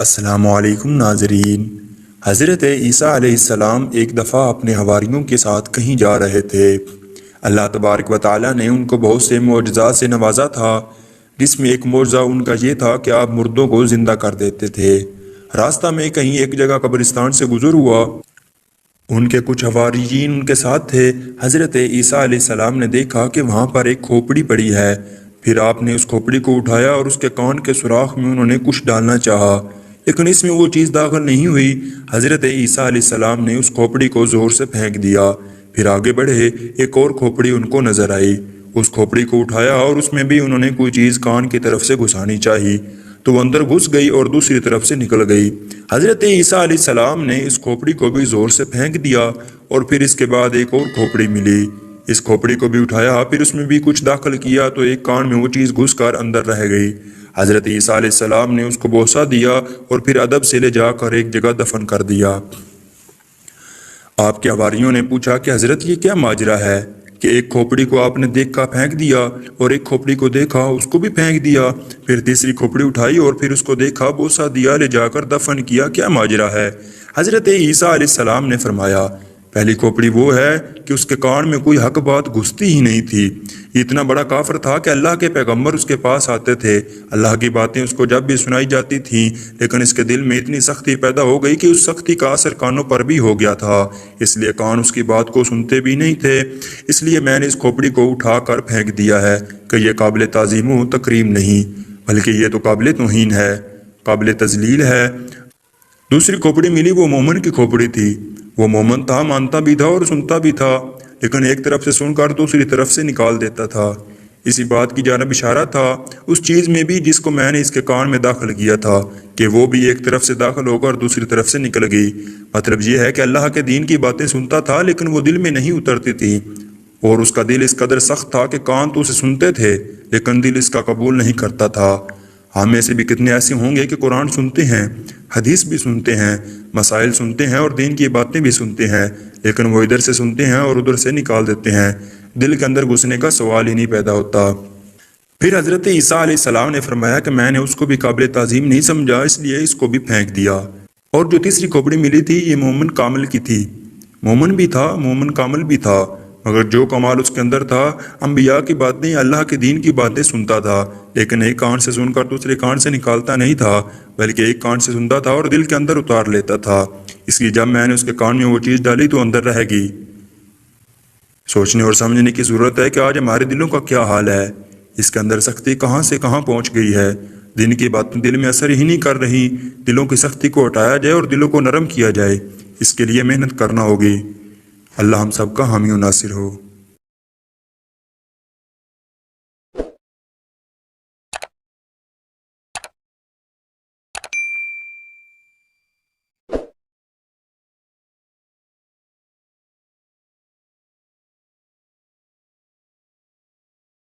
السلام علیکم ناظرین۔ حضرت عیسیٰ علیہ السلام ایک دفعہ اپنے حواریوں کے ساتھ کہیں جا رہے تھے۔ اللہ تبارک و تعالیٰ نے ان کو بہت سے معجزات سے نوازا تھا، جس میں ایک معجزہ ان کا یہ تھا کہ آپ مردوں کو زندہ کر دیتے تھے۔ راستہ میں کہیں ایک جگہ قبرستان سے گزر ہوا، ان کے کچھ حواریین ان کے ساتھ تھے۔ حضرت عیسیٰ علیہ السلام نے دیکھا کہ وہاں پر ایک کھوپڑی پڑی ہے۔ پھر آپ نے اس کھوپڑی کو اٹھایا اور اس کے کان کے سوراخ میں انہوں نے کچھ ڈالنا چاہا، لیکن اس میں وہ چیز داخل نہیں ہوئی۔ حضرت عیسیٰ علیہ السلام نے اس کھوپڑی کو زور سے پھینک دیا۔ پھر آگے بڑھے، ایک اور کھوپڑی ان کو نظر آئی۔ اس کھوپڑی کو اٹھایا اور اس میں بھی انہوں نے کوئی چیز کان کی طرف سے گھسانی چاہی، تو وہ اندر گھس گئی اور دوسری طرف سے نکل گئی۔ حضرت عیسیٰ علیہ السلام نے اس کھوپڑی کو بھی زور سے پھینک دیا، اور پھر اس کے بعد ایک اور کھوپڑی ملی۔ اس کھوپڑی کو بھی اٹھایا، پھر اس میں بھی کچھ داخل کیا، تو ایک کان میں وہ چیز گھس کر اندر رہ گئی۔ حضرت عیسیٰ علیہ السلام نے اس کو بوسہ دیا اور پھر ادب سے لے جا کر ایک جگہ دفن کر دیا۔ آپ کے حواریوں نے پوچھا کہ حضرت یہ کیا ماجرا ہے کہ ایک کھوپڑی کو آپ نے دیکھا پھینک دیا، اور ایک کھوپڑی کو دیکھا اس کو بھی پھینک دیا، پھر تیسری کھوپڑی اٹھائی اور پھر اس کو دیکھا بوسہ دیا، لے جا کر دفن کیا، کیا ماجرا ہے؟ حضرت عیسیٰ علیہ السلام نے فرمایا، پہلی کھوپڑی وہ ہے کہ اس کے کان میں کوئی حق بات گھستی ہی نہیں تھی۔ یہ اتنا بڑا کافر تھا کہ اللہ کے پیغمبر اس کے پاس آتے تھے، اللہ کی باتیں اس کو جب بھی سنائی جاتی تھیں، لیکن اس کے دل میں اتنی سختی پیدا ہو گئی کہ اس سختی کا اثر کانوں پر بھی ہو گیا تھا، اس لیے کان اس کی بات کو سنتے بھی نہیں تھے۔ اس لیے میں نے اس کھوپڑی کو اٹھا کر پھینک دیا ہے کہ یہ قابل تعظیم و تکریم نہیں، بلکہ یہ تو قابل توہین ہے، قابل تذلیل ہے۔ دوسری کھوپڑی ملی، وہ مومن کی کھوپڑی تھی۔ وہ مومن تھا، مانتا بھی تھا اور سنتا بھی تھا، لیکن ایک طرف سے سن کر دوسری طرف سے نکال دیتا تھا۔ اسی بات کی جانب اشارہ تھا اس چیز میں بھی جس کو میں نے اس کے کان میں داخل کیا تھا، کہ وہ بھی ایک طرف سے داخل ہو کر دوسری طرف سے نکل گئی۔ مطلب یہ ہے کہ اللہ کے دین کی باتیں سنتا تھا، لیکن وہ دل میں نہیں اترتی تھی، اور اس کا دل اس قدر سخت تھا کہ کان تو اسے سنتے تھے، لیکن دل اس کا قبول نہیں کرتا تھا۔ ہم میں سے بھی کتنے ایسے ہوں گے کہ قرآن سنتے ہیں، حدیث بھی سنتے ہیں، مسائل سنتے ہیں اور دین کی باتیں بھی سنتے ہیں، لیکن وہ ادھر سے سنتے ہیں اور ادھر سے نکال دیتے ہیں، دل کے اندر گھسنے کا سوال ہی نہیں پیدا ہوتا۔ پھر حضرت عیسیٰ علیہ السلام نے فرمایا کہ میں نے اس کو بھی قابل تعظیم نہیں سمجھا، اس لیے اس کو بھی پھینک دیا۔ اور جو تیسری کھوپڑی ملی تھی، یہ مومن کامل کی تھی، مومن بھی تھا، مومن کامل بھی تھا، مگر جو کمال اس کے اندر تھا، انبیاء کی باتیں، اللہ کے دین کی باتیں سنتا تھا، لیکن ایک کان سے سن کر دوسرے کان سے نکالتا نہیں تھا، بلکہ ایک کان سے سنتا تھا اور دل کے اندر اتار لیتا تھا۔ اس لیے جب میں نے اس کے کان میں وہ چیز ڈالی تو اندر رہ گئی۔ سوچنے اور سمجھنے کی ضرورت ہے کہ آج ہمارے دلوں کا کیا حال ہے، اس کے اندر سختی کہاں سے کہاں پہنچ گئی ہے۔ دین کی باتیں دل میں اثر ہی نہیں کر رہی۔ دلوں کی سختی کو ہٹایا جائے اور دلوں کو نرم کیا جائے، اس کے لیے محنت کرنا ہوگی۔ اللہ ہم سب کا حامی و ناصر ہو۔